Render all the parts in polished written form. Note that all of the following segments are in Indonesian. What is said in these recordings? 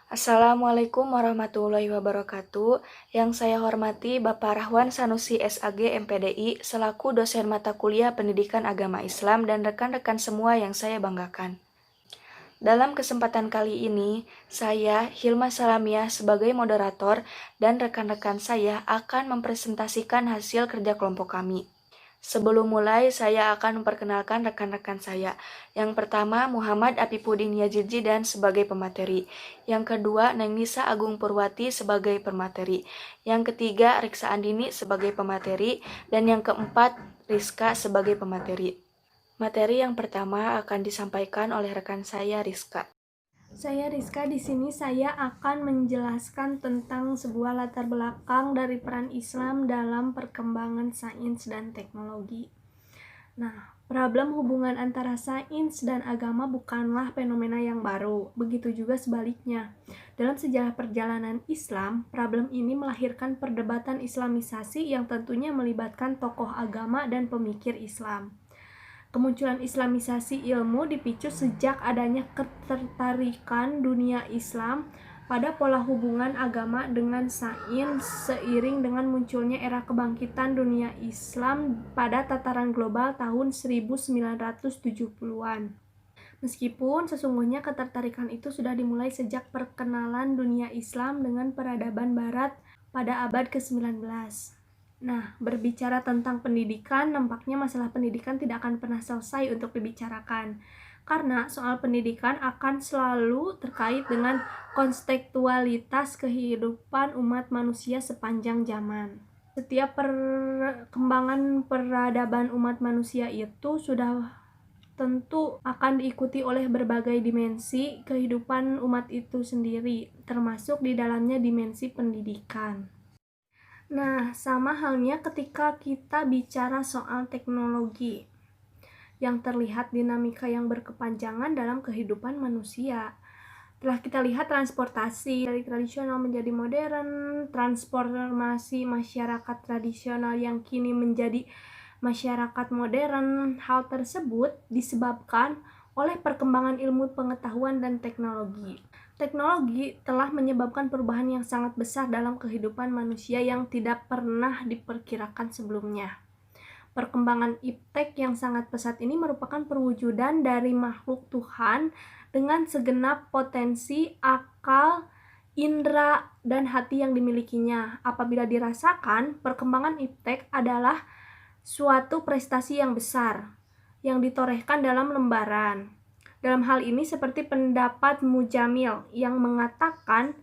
Assalamualaikum warahmatullahi wabarakatuh. Yang saya hormati Bapak Rahwan Sanusi SAG MPDI selaku dosen mata kuliah Pendidikan Agama Islam dan rekan-rekan semua yang saya banggakan. Dalam kesempatan kali ini, saya Hilma Salamiah sebagai moderator dan rekan-rekan saya akan mempresentasikan hasil kerja kelompok kami. Sebelum mulai, saya akan memperkenalkan rekan-rekan saya. Yang pertama, Muhammad Apipudin Yazidjidan sebagai pemateri. Yang kedua, Neng Nisa Agung Purwati sebagai pemateri. Yang ketiga, Riksa Andini sebagai pemateri. Dan yang keempat, Rizka sebagai pemateri. Materi yang pertama akan disampaikan oleh rekan saya, Rizka. Saya Rizka, di sini saya akan menjelaskan tentang sebuah latar belakang dari peran Islam dalam perkembangan sains dan teknologi. Nah, problem hubungan antara sains dan agama bukanlah fenomena yang baru, begitu juga sebaliknya. Dalam sejarah perjalanan Islam, problem ini melahirkan perdebatan Islamisasi yang tentunya melibatkan tokoh agama dan pemikir Islam. Kemunculan Islamisasi ilmu dipicu sejak adanya ketertarikan dunia Islam pada pola hubungan agama dengan sains seiring dengan munculnya era kebangkitan dunia Islam pada tataran global tahun 1970-an. Meskipun sesungguhnya ketertarikan itu sudah dimulai sejak perkenalan dunia Islam dengan peradaban barat pada abad ke-19. Nah, berbicara tentang pendidikan, nampaknya masalah pendidikan tidak akan pernah selesai untuk dibicarakan. Karena soal pendidikan akan selalu terkait dengan kontekstualitas kehidupan umat manusia sepanjang zaman. Setiap perkembangan peradaban umat manusia itu sudah tentu akan diikuti oleh berbagai dimensi kehidupan umat itu sendiri, termasuk di dalamnya dimensi pendidikan. Nah, sama halnya ketika kita bicara soal teknologi, yang terlihat dinamika yang berkepanjangan dalam kehidupan manusia. Telah kita lihat transportasi dari tradisional menjadi modern, transformasi masyarakat tradisional yang kini menjadi masyarakat modern. Hal tersebut disebabkan oleh perkembangan ilmu pengetahuan dan teknologi. Teknologi telah menyebabkan perubahan yang sangat besar dalam kehidupan manusia yang tidak pernah diperkirakan sebelumnya. Perkembangan iptek yang sangat pesat ini merupakan perwujudan dari makhluk Tuhan dengan segenap potensi, akal, indera, dan hati yang dimilikinya. Apabila dirasakan, perkembangan iptek adalah suatu prestasi yang besar yang ditorehkan dalam lembaran. Dalam hal ini seperti pendapat Mujamil yang mengatakan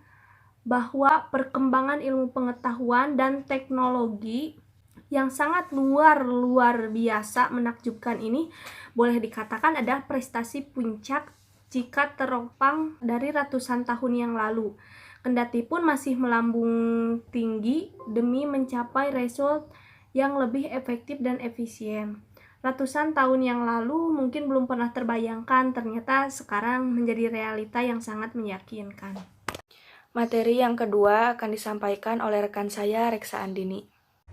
bahwa perkembangan ilmu pengetahuan dan teknologi yang sangat luar biasa menakjubkan ini boleh dikatakan adalah prestasi puncak jika teropang dari ratusan tahun yang lalu. Kendati pun masih melambung tinggi demi mencapai result yang lebih efektif dan efisien. Ratusan tahun yang lalu mungkin belum pernah terbayangkan, ternyata sekarang menjadi realita yang sangat meyakinkan. Materi yang kedua akan disampaikan oleh rekan saya, Reksa Andini.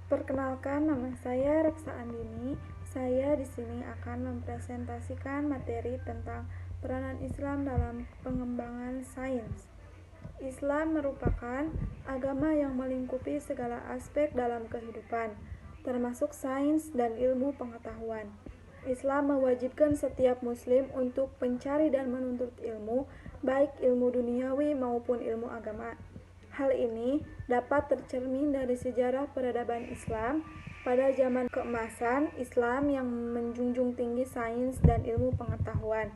Perkenalkan, nama saya Reksa Andini. Saya di sini akan mempresentasikan materi tentang peranan Islam dalam pengembangan sains. Islam merupakan agama yang melingkupi segala aspek dalam kehidupan, termasuk sains dan ilmu pengetahuan. Islam mewajibkan setiap muslim untuk mencari dan menuntut ilmu, baik ilmu duniawi maupun ilmu agama. Hal ini dapat tercermin dari sejarah peradaban Islam pada zaman keemasan Islam yang menjunjung tinggi sains dan ilmu pengetahuan.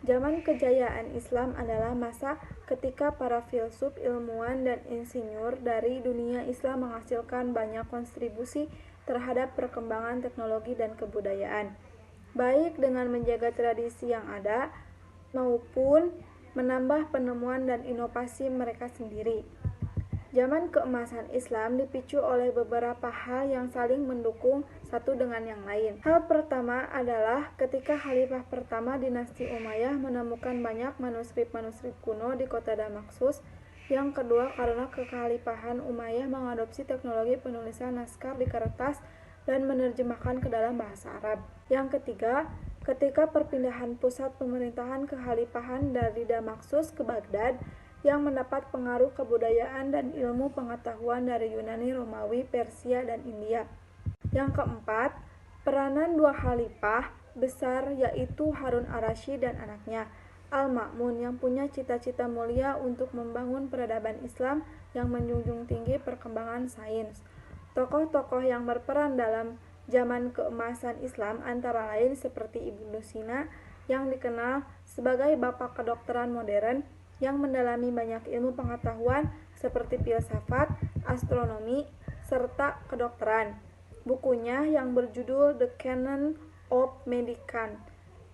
Zaman kejayaan Islam adalah masa ketika para filsuf, ilmuwan, dan insinyur dari dunia Islam menghasilkan banyak kontribusi terhadap perkembangan teknologi dan kebudayaan, baik dengan menjaga tradisi yang ada maupun menambah penemuan dan inovasi mereka sendiri. Zaman keemasan Islam dipicu oleh beberapa hal yang saling mendukung satu dengan yang lain. Hal pertama adalah ketika Khalifah pertama dinasti Umayyah menemukan banyak manuskrip-manuskrip kuno di kota Damaskus. Yang kedua, karena kekhalifahan Umayyah mengadopsi teknologi penulisan naskah di kertas dan menerjemahkan ke dalam bahasa Arab. Yang ketiga, ketika perpindahan pusat pemerintahan kekhalifahan dari Damaskus ke Baghdad, yang mendapat pengaruh kebudayaan dan ilmu pengetahuan dari Yunani, Romawi, Persia, dan India. Yang keempat, peranan dua khalifah besar yaitu Harun ar-Rasyid dan anaknya Al-Ma'mun yang punya cita-cita mulia untuk membangun peradaban Islam yang menjunjung tinggi perkembangan sains. Tokoh-tokoh yang berperan dalam zaman keemasan Islam antara lain seperti Ibnu Sina yang dikenal sebagai bapak kedokteran modern yang mendalami banyak ilmu pengetahuan seperti filsafat, astronomi, serta kedokteran. Bukunya yang berjudul The Canon of Medicine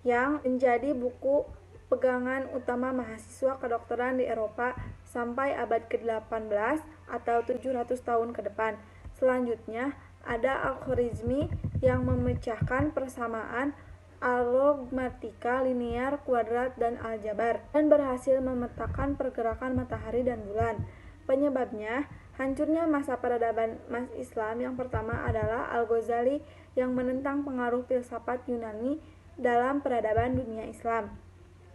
yang menjadi buku pegangan utama mahasiswa kedokteran di Eropa sampai abad ke-18 atau 700 tahun ke depan. Selanjutnya, ada Al-Khwarizmi yang memecahkan persamaan algomatika, linear, kuadrat, dan aljabar, dan berhasil memetakan pergerakan matahari dan bulan. Penyebabnya, hancurnya masa peradaban Islam yang pertama adalah Al-Ghazali yang menentang pengaruh filsafat Yunani dalam peradaban dunia Islam.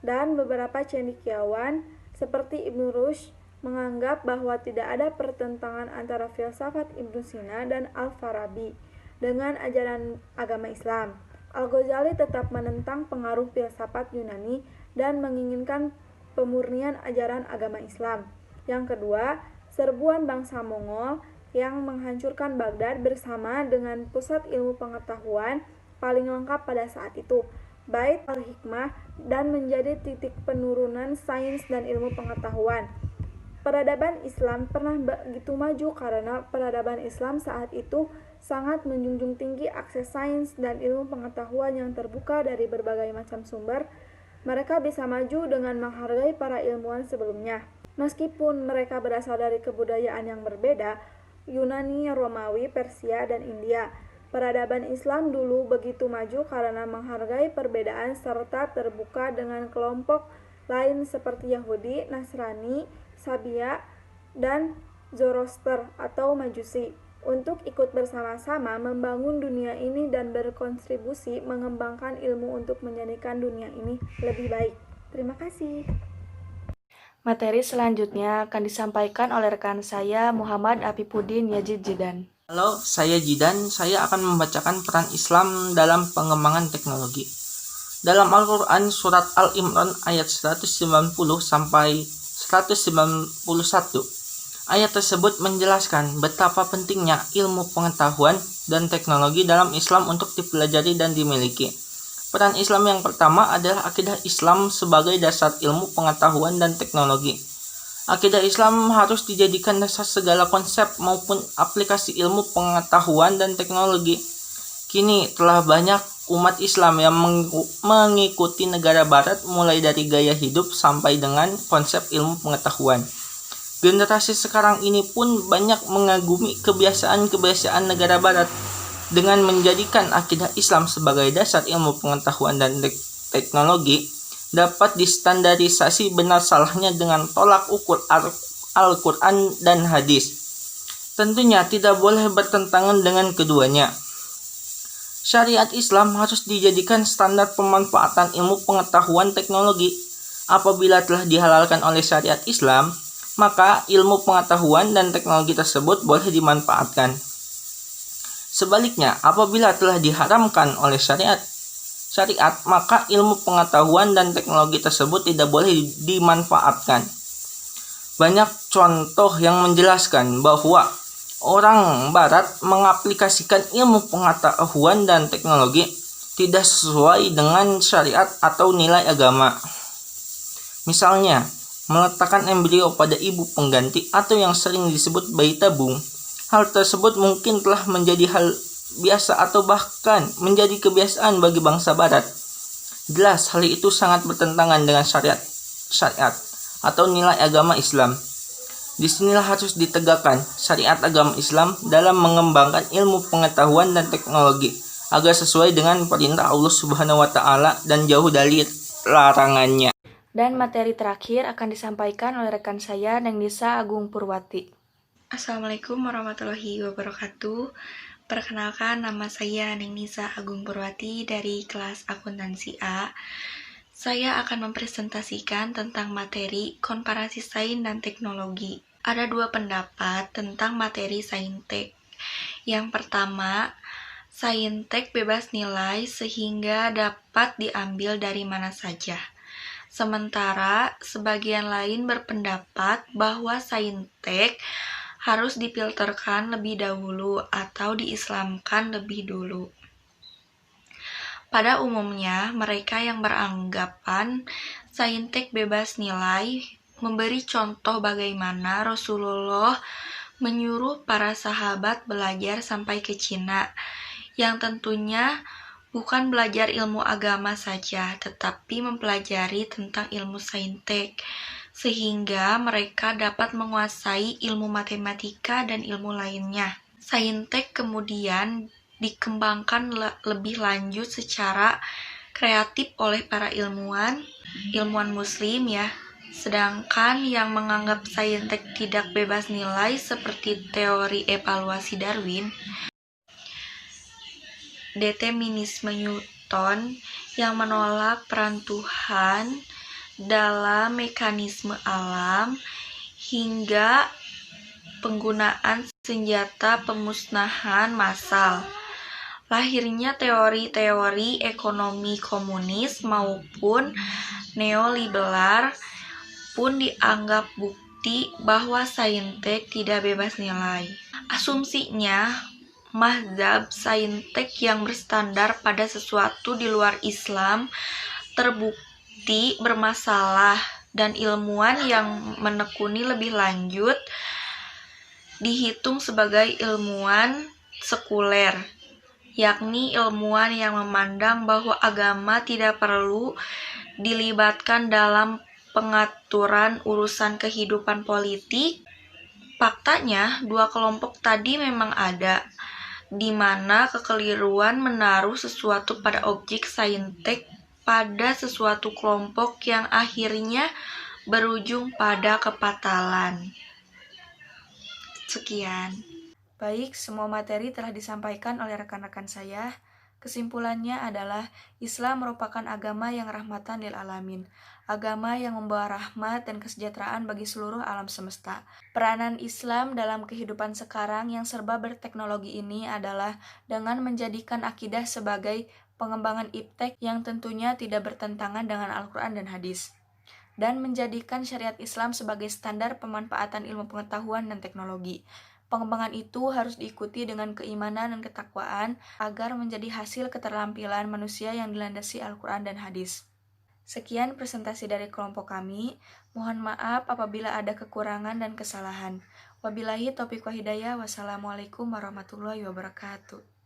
Dan beberapa cendekiawan seperti Ibnu Rushd menganggap bahwa tidak ada pertentangan antara filsafat Ibnu Sina dan Al-Farabi dengan ajaran agama Islam. Al-Ghazali tetap menentang pengaruh filsafat Yunani dan menginginkan pemurnian ajaran agama Islam. Yang kedua, serbuan bangsa Mongol yang menghancurkan Baghdad bersama dengan pusat ilmu pengetahuan paling lengkap pada saat itu, Bait al-Hikmah, dan menjadi titik penurunan sains dan ilmu pengetahuan. Peradaban Islam pernah begitu maju karena peradaban Islam saat itu sangat menjunjung tinggi akses sains dan ilmu pengetahuan yang terbuka dari berbagai macam sumber. Mereka bisa maju dengan menghargai para ilmuwan sebelumnya. Meskipun mereka berasal dari kebudayaan yang berbeda, Yunani, Romawi, Persia, dan India, peradaban Islam dulu begitu maju karena menghargai perbedaan serta terbuka dengan kelompok lain seperti Yahudi, Nasrani, Sabia, dan Zoroaster atau Majusi untuk ikut bersama-sama membangun dunia ini dan berkontribusi mengembangkan ilmu untuk menjadikan dunia ini lebih baik. Terima kasih. Materi selanjutnya akan disampaikan oleh rekan saya Muhammad Afifuddin Yazid Jidan. Halo, saya Jidan. Saya akan membacakan peran Islam dalam pengembangan teknologi. Dalam Al-Quran surat Al-Imran ayat 190 sampai 191, ayat tersebut menjelaskan betapa pentingnya ilmu pengetahuan dan teknologi dalam Islam untuk dipelajari dan dimiliki. Peran Islam yang pertama adalah akidah Islam sebagai dasar ilmu pengetahuan dan teknologi. Akidah Islam harus dijadikan dasar segala konsep maupun aplikasi ilmu pengetahuan dan teknologi. Kini telah banyak umat Islam yang mengikuti negara barat mulai dari gaya hidup sampai dengan konsep ilmu pengetahuan. Generasi sekarang ini pun banyak mengagumi kebiasaan-kebiasaan negara barat dengan menjadikan akidah Islam sebagai dasar ilmu pengetahuan dan teknologi dapat distandarisasi benar salahnya dengan tolak ukur Al-Quran dan hadis. Tentunya tidak boleh bertentangan dengan keduanya. Syariat Islam harus dijadikan standar pemanfaatan ilmu pengetahuan teknologi. Apabila telah dihalalkan oleh syariat Islam, maka ilmu pengetahuan dan teknologi tersebut boleh dimanfaatkan. Sebaliknya, apabila telah diharamkan oleh syariat, maka ilmu pengetahuan dan teknologi tersebut tidak boleh dimanfaatkan. Banyak contoh yang menjelaskan bahwa orang barat mengaplikasikan ilmu pengetahuan dan teknologi tidak sesuai dengan syariat atau nilai agama. Misalnya, meletakkan embrio pada ibu pengganti atau yang sering disebut bayi tabung. Hal tersebut mungkin telah menjadi hal biasa atau bahkan menjadi kebiasaan bagi bangsa barat. Jelas hal itu sangat bertentangan dengan syariat atau nilai agama Islam. Disinilah harus ditegakkan syariat agama Islam dalam mengembangkan ilmu pengetahuan dan teknologi agar sesuai dengan perintah Allah Subhanahu wa taala dan jauh dari larangannya. Dan materi terakhir akan disampaikan oleh rekan saya Nengnisa Agung Purwati. Assalamualaikum warahmatullahi wabarakatuh. Perkenalkan, nama saya Nengnisa Agung Purwati dari kelas akuntansi A. Saya akan mempresentasikan tentang materi komparasi sains dan teknologi. Ada dua pendapat tentang materi saintek. Yang pertama, saintek bebas nilai sehingga dapat diambil dari mana saja. Sementara sebagian lain berpendapat bahwa saintek harus difilterkan lebih dahulu atau diislamkan lebih dulu. Pada umumnya, mereka yang beranggapan saintek bebas nilai memberi contoh bagaimana Rasulullah menyuruh para sahabat belajar sampai ke Cina, yang tentunya bukan belajar ilmu agama saja, tetapi mempelajari tentang ilmu saintek, sehingga mereka dapat menguasai ilmu matematika dan ilmu lainnya. Saintek kemudian dikembangkan lebih lanjut secara kreatif oleh para ilmuwan muslim ya. Sedangkan yang menganggap saintek tidak bebas nilai seperti teori evaluasi Darwin, determinisme Newton yang menolak peran Tuhan dalam mekanisme alam, hingga penggunaan senjata pemusnahan massal. Lahirnya teori-teori ekonomi komunis maupun neoliberal pun dianggap bukti bahwa saintek tidak bebas nilai. Asumsinya, mazhab saintek yang berstandar pada sesuatu di luar Islam terbukti bermasalah, dan ilmuwan yang menekuni lebih lanjut dihitung sebagai ilmuwan sekuler, yakni ilmuwan yang memandang bahwa agama tidak perlu dilibatkan dalam pengaturan urusan kehidupan politik. Faktanya, dua kelompok tadi memang ada, di mana kekeliruan menaruh sesuatu pada objek saintek pada sesuatu kelompok yang akhirnya berujung pada kepatalan. Sekian. Baik, semua materi telah disampaikan oleh rekan-rekan saya. Kesimpulannya adalah Islam merupakan agama yang rahmatan lil alamin, agama yang membawa rahmat dan kesejahteraan bagi seluruh alam semesta. Peranan Islam dalam kehidupan sekarang yang serba berteknologi ini adalah dengan menjadikan akidah sebagai pengembangan iptek yang tentunya tidak bertentangan dengan Al-Quran dan hadis, dan menjadikan syariat Islam sebagai standar pemanfaatan ilmu pengetahuan dan teknologi. Pengembangan itu harus diikuti dengan keimanan dan ketakwaan agar menjadi hasil keterampilan manusia yang dilandasi Al-Quran dan hadis. Sekian presentasi dari kelompok kami. Mohon maaf apabila ada kekurangan dan kesalahan. Wabillahi taufiq wa hidayah. Wassalamualaikum warahmatullahi wabarakatuh.